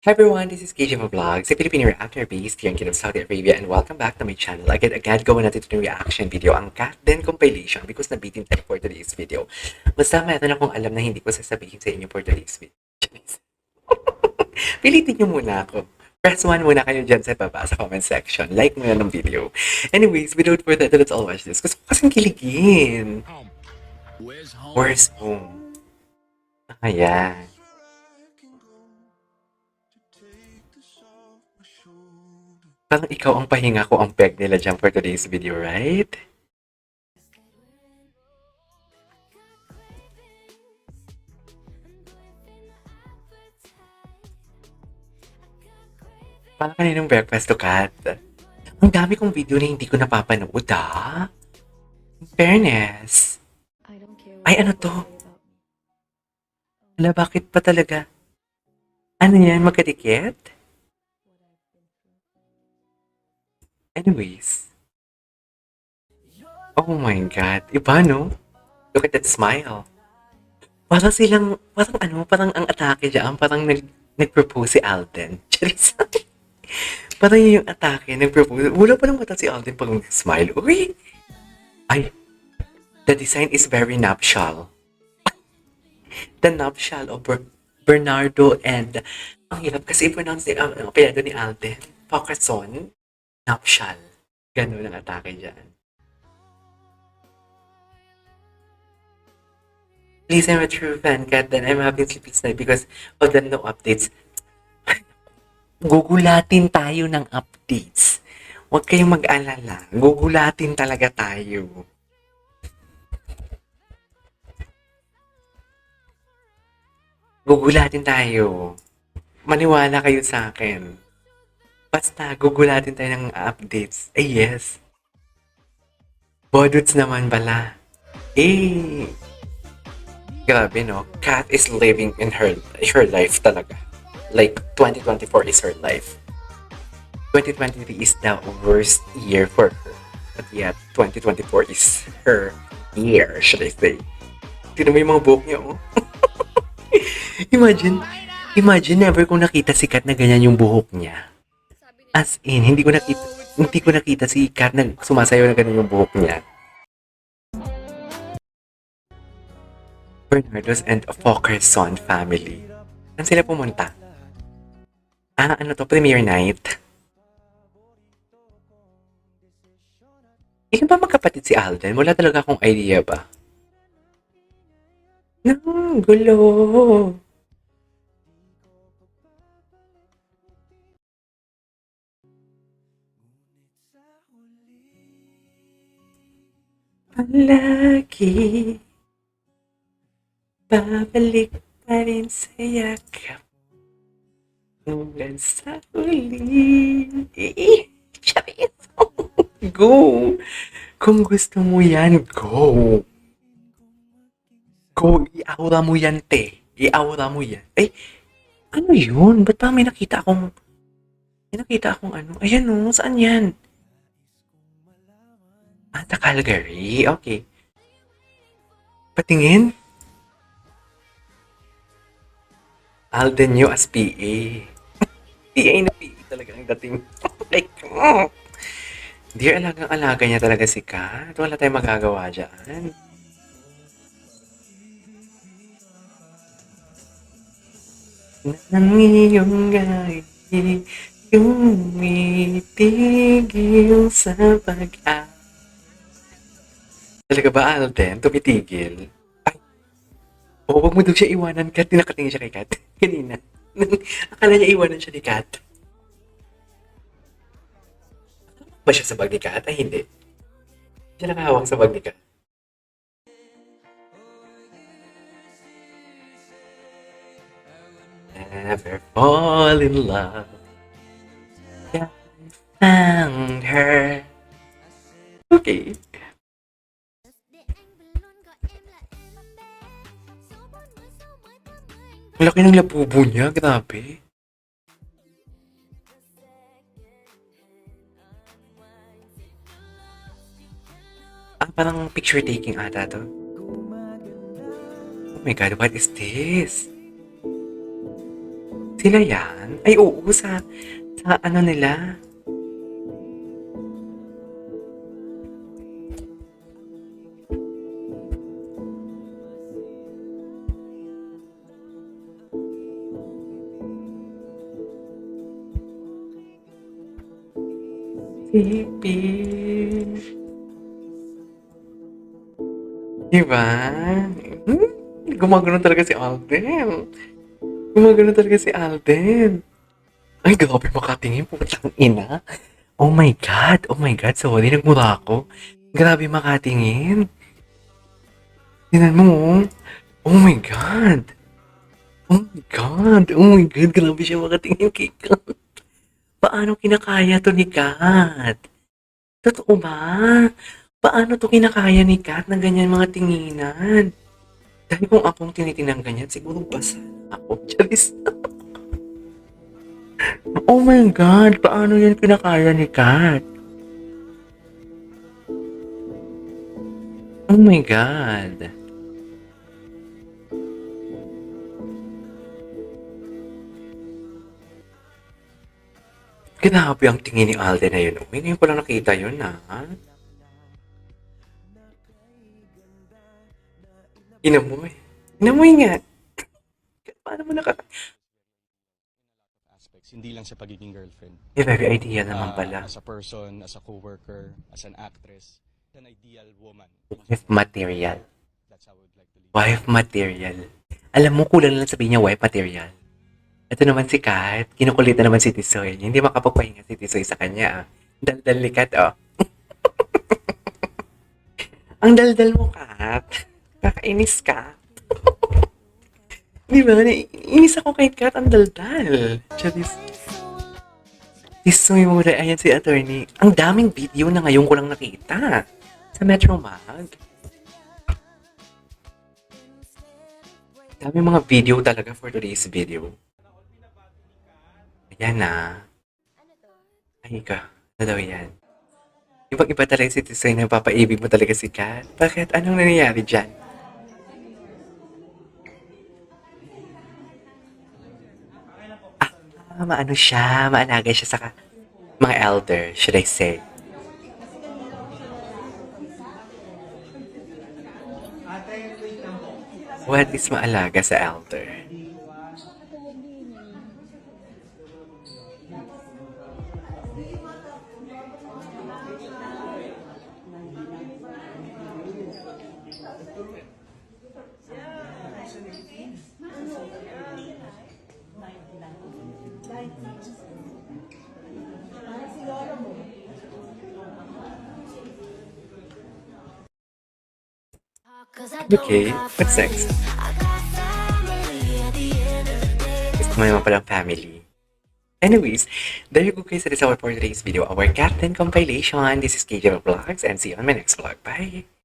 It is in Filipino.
Hi everyone, this is KJ Vlogs, a Filipino reactor based here in Kingdom Saudi Arabia, and welcome back to my channel. Agad gawa natin ito ng reaction video, ang Cat Den compilation, because nabitin tayo for today's video. Basta meron akong alam na hindi ko sasabihin sa inyo for today's video. Pilitin nyo muna ako. Press 1 muna kayo dyan sa baba sa comment section. Like muna ng video. Anyways, without further ado, let's all watch this. Gusto ko kasing kiligin. Where's home? Ayan. Parang ikaw ang pahinga ko ang peg nila dyan for today's video, right? Parang kaninong breakfast to Kat. Ang dami kong video na hindi ko napapanood, ah. In fairness. Ay, ano to? Ala, bakit pa talaga? Ano yan, magkadikit? Anyways. Oh my God. Iba, no? Look at that smile. Parang ang atake dyan, parang nag-propose si Alden. Charis. Parang yun yung atake, nag-propose. Wala pa ng mata si Alden pag mag-smile. Uy! Ay, the design is very nuptial. The nuptial of Bernardo and ang hirap kasi i-pronounce ang apelyido ni Alden. Pocasson. Nuptial. Ganun ang atake dyan. Please, I'm a true fan, Kat, then I'm having sleepless night because of the no updates. Gugulatin tayo ng updates. Huwag kayong mag-alala. Gugulatin talaga tayo. Gugulatin tayo. Maniwala kayo sa akin. Basta, gugulatin tayo ng updates. Ay, yes. Boduts naman pala. Eh, grabe no. Kat is living in her life talaga. Like, 2024 is her life. 2023 is the worst year for her. But yet, 2024 is her year, should I say. Tignan mo yung mga buhok niya, oh. Imagine never kong nakita si Kat na ganyan yung buhok niya. As in, hindi ko nakita si Kat na sumasayaw na ganyan yung buhok niya. Bernardo's and Fockerson family. Saan sila pumunta? Ano to? Premiere night? Ilan ba magkapatid si Alden? Wala talaga akong idea ba? Nang gulo. Palagi babalik pa rin sa yakap hanggang sa uli. Charis! Go! Kung gusto mo yan, go! Go! I-aura mo yan, te. I-aura mo yan. Ay, ano yun? Ba't pa may nakita akong ano? Ayan o, saan yan? Ah, the Calgary. Okay. Patingin? Alden nyo as PA. PA na PA talaga ang dating. Like, dear, alagang-alaga niya talaga si Kat. Wala tayong magagawa dyan. Nang iyong gay, tumitigil sa pag-a. Talaga ba, Alden? Tumitigil? Ay, huwag mo daw siya iwanan, Kat. Nakatingin siya kay Kat. Kanina. Akala niya iwanan siya ni Kat. Ba siya sa bag ni Kat? Ay, hindi. Siya nakahawak sa bag ni Kat. Never fall in love. I found her. Okay. Ang laki ng labubo niya, grabe. Parang picture taking ata to. Oh my God, what is this? Sila yan? Ay, oo, sa ano nila. Sipin. Diba? Hmm, gumagano talaga si Alden. Gumagano talaga si Alden. Ay, grabe makatingin. Putang ina. Oh my God. Oh my God. Sorry, nagmura ako. Grabe makatingin. Tingnan mo. Oh my God. Oh my God. Oh my God. Grabe siya makatingin kay Kat. Paano kinakaya to ni Kat? Totoo ba? Paano to kinakaya ni Kat na ganyan mga tinginan? Dahil kung akong tinitinang ganyan, siguro basa na ako. Charis. Oh my God, paano yan kinakaya ni Kat? Oh my God. Grabe ang tingin ni Alden na yun. Uy, ngayon ko lang nakita yun, ha? Inamoy. Inamoy nga. Paano mo nakaka... Aspects, hindi lang sa pagiging girlfriend. Eh, very ideal naman pala. As a person, as a co-worker, as an actress, an ideal woman. Wife material. That's how I would like to live. Wife material. Alam mo, kulang lang sabihin niya wife material. Ito naman si Kat, kinukulit na naman si Tisoy. Hindi makapagpahinga si Tisoy sa kanya. Daldal ni Kat, oh. Ang daldal mo, Kat. Kakainis ka. Di ba? Inis ako kay Kat, ang daldal. Charis. Tisoy mo rin. Ayan si attorney. Ang daming video na ngayon ko lang nakita. Sa Metro Mag. Daming mga video talaga for today's video. Ayan na. Ay ka. Ano daw yan? Ibang-iba talaga si Tisoy na papaibig mo talaga si Kat. Bakit? Anong nangyayari dyan? Maano siya, maalaga siya sa mga elder, should I say. What is maalaga sa elder? Okay, what's next? Gusto mo naman palang family. Anyways, there you go guys. That is our for today's video, our Captain compilation. This is KJ Vlogs and see you on my next vlog. Bye!